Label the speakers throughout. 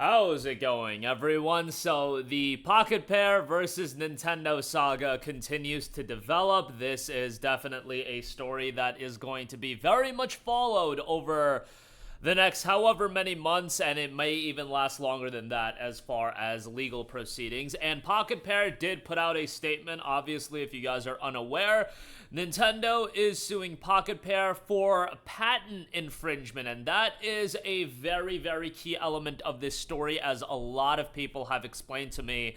Speaker 1: How's it going, everyone? So, the Pocketpair versus Nintendo saga continues to develop. This is definitely a story that is going to be very much followed over the next however many months, and it may even last longer than that as far as legal proceedings. And Pocketpair did put out a statement. Obviously, if you guys are unaware, Nintendo is suing Pocketpair for patent infringement, and that is a very, very key element of this story, as a lot of people have explained to me,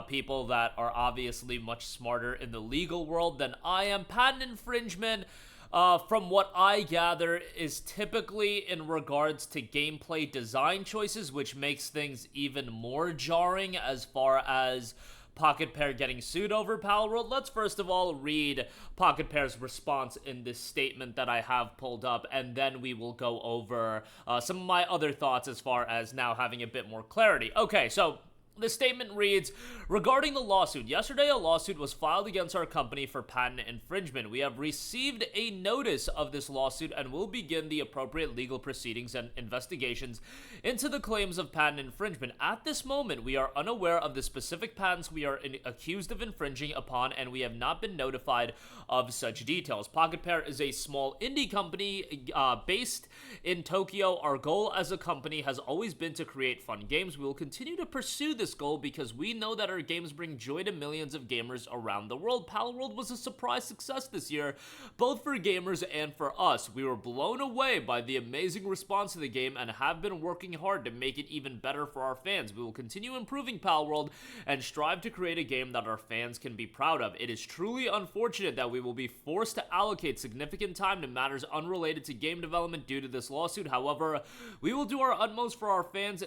Speaker 1: people that are obviously much smarter in the legal world than I am. Patent infringement, from what I gather, is typically in regards to gameplay design choices, which makes things even more jarring as far as Pocketpair getting sued over Palworld. Let's first of all read Pocketpair's response in this statement that I have pulled up, and then we will go over some of my other thoughts as far as now having a bit more clarity. Okay, so the statement reads, regarding the lawsuit, yesterday a lawsuit was filed against our company for patent infringement. We have received a notice of this lawsuit and will begin the appropriate legal proceedings and investigations into the claims of patent infringement. At this moment, we are unaware of the specific patents we are accused of infringing upon, and we have not been notified of such details. Pocketpair is a small indie company based in Tokyo. Our goal as a company has always been to create fun games. We will continue to pursue this goal because we know that our games bring joy to millions of gamers around the world. Palworld was a surprise success this year, both for gamers and for us. We were blown away by the amazing response to the game and have been working hard to make it even better for our fans. We will continue improving Palworld and strive to create a game that our fans can be proud of. It is truly unfortunate that we will be forced to allocate significant time to matters unrelated to game development due to this lawsuit. However, we will do our utmost for our fans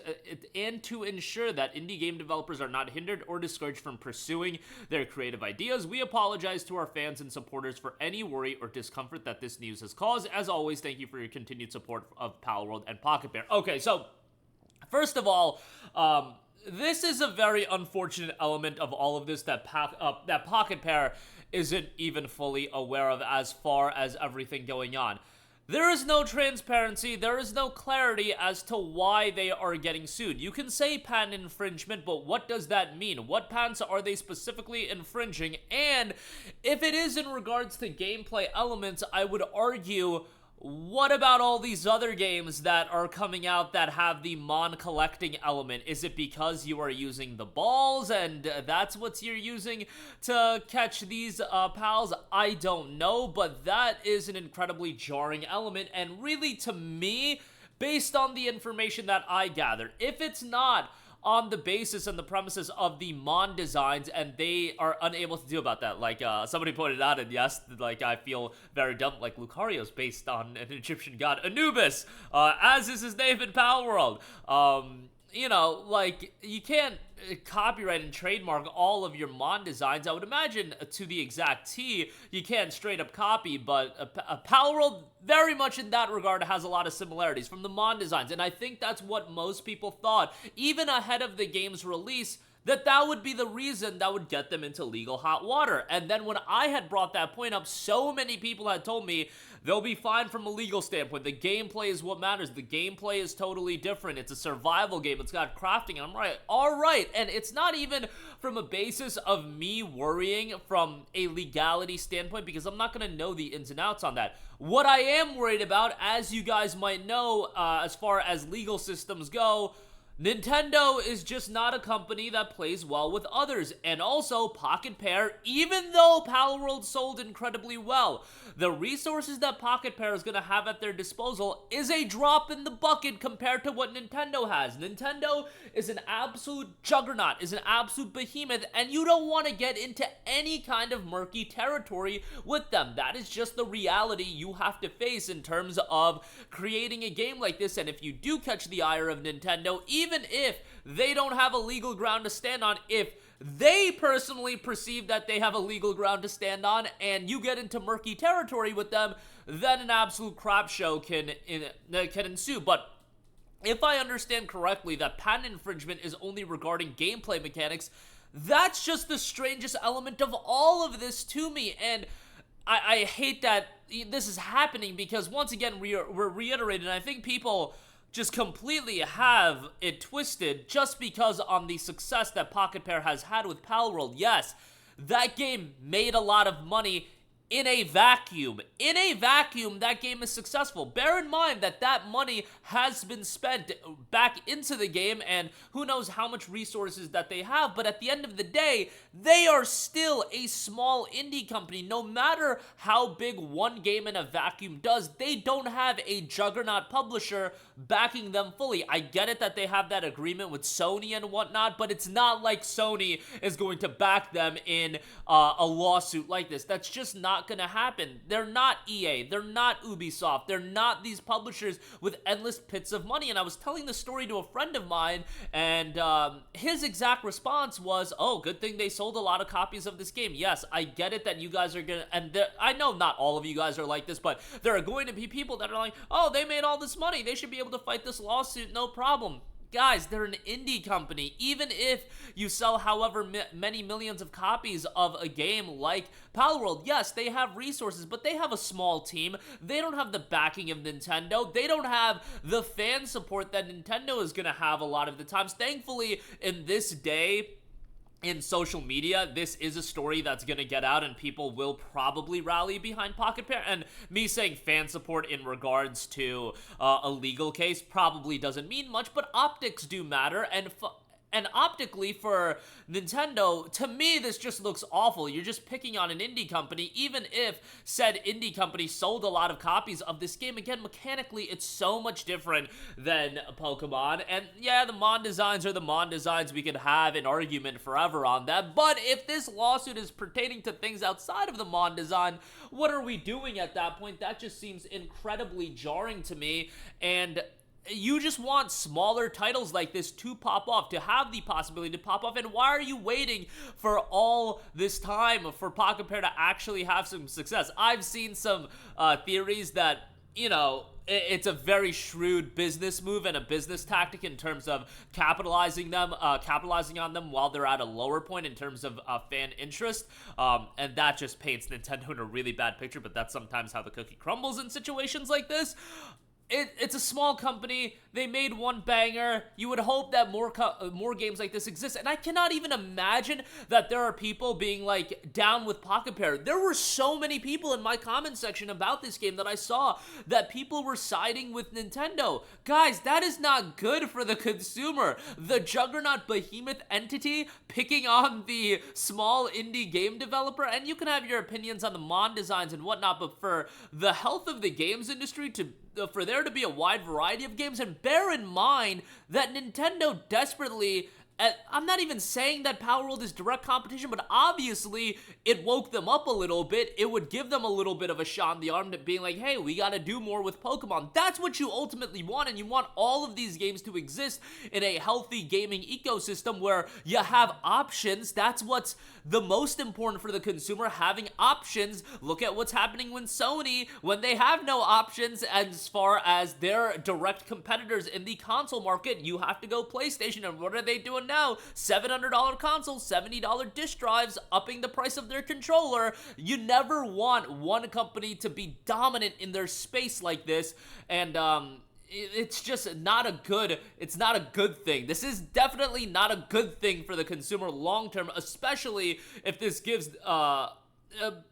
Speaker 1: and to ensure that indie game developers are not hindered or discouraged from pursuing their creative ideas. We apologize to our fans and supporters for any worry or discomfort that this news has caused. As always, thank you for your continued support of Palworld and Pocketpair. Okay, so first of all, this is a very unfortunate element of all of this that Pocketpair isn't even fully aware of as far as everything going on. There is no transparency, there is no clarity as to why they are getting sued. You can say patent infringement, but what does that mean? What patents are they specifically infringing? And if it is in regards to gameplay elements, I would argue, what about all these other games that are coming out that have the mon-collecting element? Is it because you are using the balls and that's what you're using to catch these pals? I don't know, but that is an incredibly jarring element, and really, to me, based on the information that I gathered, if it's not on the basis and the premises of the Mon designs and they are unable to do about that, like somebody pointed out, and yes, like I feel very dumb, like Lucario's based on an Egyptian god Anubis, as is his name in Palworld. You know, like, you can't copyright and trademark all of your Mon designs. I would imagine to the exact T, you can't straight up copy, but Palworld very much in that regard has a lot of similarities from the Mon designs, and I think that's what most people thought, even ahead of the game's release, that would be the reason that would get them into legal hot water. And then when I had brought that point up, so many people had told me they'll be fine from a legal standpoint. The gameplay is what matters. The gameplay is totally different. It's a survival game. It's got crafting. And I'm right. All right. And it's not even from a basis of me worrying from a legality standpoint, because I'm not going to know the ins and outs on that. What I am worried about, as you guys might know, as far as legal systems go, Nintendo is just not a company that plays well with others. And also, Pocketpair, even though Palworld sold incredibly well, the resources that Pocketpair is going to have at their disposal is a drop in the bucket compared to what Nintendo has. Nintendo is an absolute juggernaut, is an absolute behemoth, and you don't want to get into any kind of murky territory with them. That is just the reality you have to face in terms of creating a game like this. And if you do catch the ire of Nintendo, even if they don't have a legal ground to stand on, if they personally perceive that they have a legal ground to stand on and you get into murky territory with them, then an absolute crap show can ensue. But if I understand correctly that patent infringement is only regarding gameplay mechanics, that's just the strangest element of all of this to me. And I hate that this is happening, because once again we're reiterating, and I think people just completely have it twisted just because on the success that Pocketpair has had with Palworld. Yes, that game made a lot of money in a vacuum. In a vacuum, that game is successful. Bear in mind that that money has been spent back into the game, and who knows how much resources that they have, but at the end of the day, they are still a small indie company. No matter how big one game in a vacuum does, they don't have a juggernaut publisher backing them fully. I get it that they have that agreement with Sony and whatnot, but it's not like Sony is going to back them in a lawsuit like this. That's just not going to happen. They're not EA. They're not Ubisoft. They're not these publishers with endless pits of money. And I was telling the story to a friend of mine, and his exact response was, oh, good thing they sold a lot of copies of this game. Yes, I get it that you guys are going to, and I know not all of you guys are like this, but there are going to be people that are like, oh, they made all this money. They should be able to fight this lawsuit, no problem. Guys, they're an indie company. Even if you sell however many millions of copies of a game like Palworld, yes, they have resources, but they have a small team. They don't have the backing of Nintendo. They don't have the fan support that Nintendo is going to have a lot of the times. Thankfully, in this day, in social media, this is a story that's going to get out and people will probably rally behind Pocketpair. And me saying fan support in regards to a legal case probably doesn't mean much, but optics do matter. And optically, for Nintendo, to me, this just looks awful. You're just picking on an indie company, even if said indie company sold a lot of copies of this game. Again, mechanically, it's so much different than Pokemon. And yeah, the Mon designs are the Mon designs. We could have an argument forever on that. But if this lawsuit is pertaining to things outside of the Mon design, what are we doing at that point? That just seems incredibly jarring to me. And you just want smaller titles like this to pop off, to have the possibility to pop off. And why are you waiting for all this time for Pocketpair to actually have some success? I've seen some theories that, you know, it's a very shrewd business move and a business tactic in terms of capitalizing on them while they're at a lower point in terms of fan interest. And that just paints Nintendo in a really bad picture, but that's sometimes how the cookie crumbles in situations like this. It's a small company. They made one banger. You would hope that more games like this exist. And I cannot even imagine that there are people being like down with Pocketpair. There were so many people in my comment section about this game that I saw that people were siding with Nintendo. Guys, that is not good for the consumer. The juggernaut behemoth entity picking on the small indie game developer. And you can have your opinions on the Mon designs and whatnot, but for the health of the games industry, for there to be a wide variety of games, and bear in mind that Nintendo desperately, I'm not even saying that Palworld is direct competition, but obviously it woke them up a little bit. It would give them a little bit of a shot in the arm to being like, hey, we gotta do more with Pokemon. That's what you ultimately want, and you want all of these games to exist in a healthy gaming ecosystem where you have options. That's what's the most important for the consumer, having options. Look at what's happening with Sony when they have no options as far as their direct competitors in the console market. You have to go PlayStation, and what are they doing now? $700 consoles, $70 disk drives, upping the price of their controller. You never want one company to be dominant in their space like this, and it's just not a good, it's not a good thing. This is definitely not a good thing for the consumer long term, especially if this gives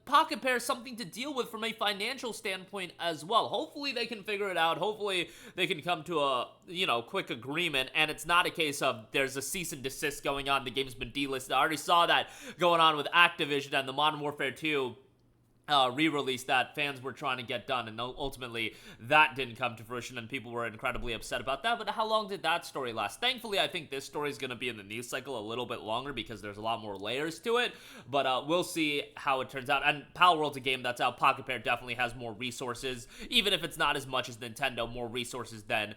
Speaker 1: Pocketpair something to deal with from a financial standpoint as well. Hopefully they can figure it out. Hopefully they can come to a, quick agreement, and it's not a case of there's a cease and desist going on, the game's been delisted. I already saw that going on with Activision and the Modern Warfare 2 re-release that fans were trying to get done, and ultimately that didn't come to fruition, and people were incredibly upset about that. But how long did that story last? Thankfully, I think this story is going to be in the news cycle a little bit longer because there's a lot more layers to it, but we'll see how it turns out. And Palworld's a game that's out. Pocketpair definitely has more resources, even if it's not as much as Nintendo, more resources than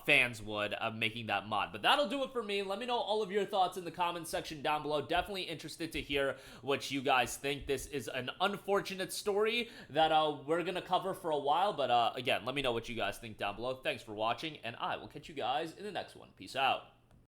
Speaker 1: fans would, making that mod. But that'll do it for me. Let me know all of your thoughts in the comments section down below. Definitely interested to hear what you guys think. This is an unfortunate story that we're gonna cover for a while, but again, let me know what you guys think down below. Thanks for watching, and I will catch you guys in the next one. Peace out.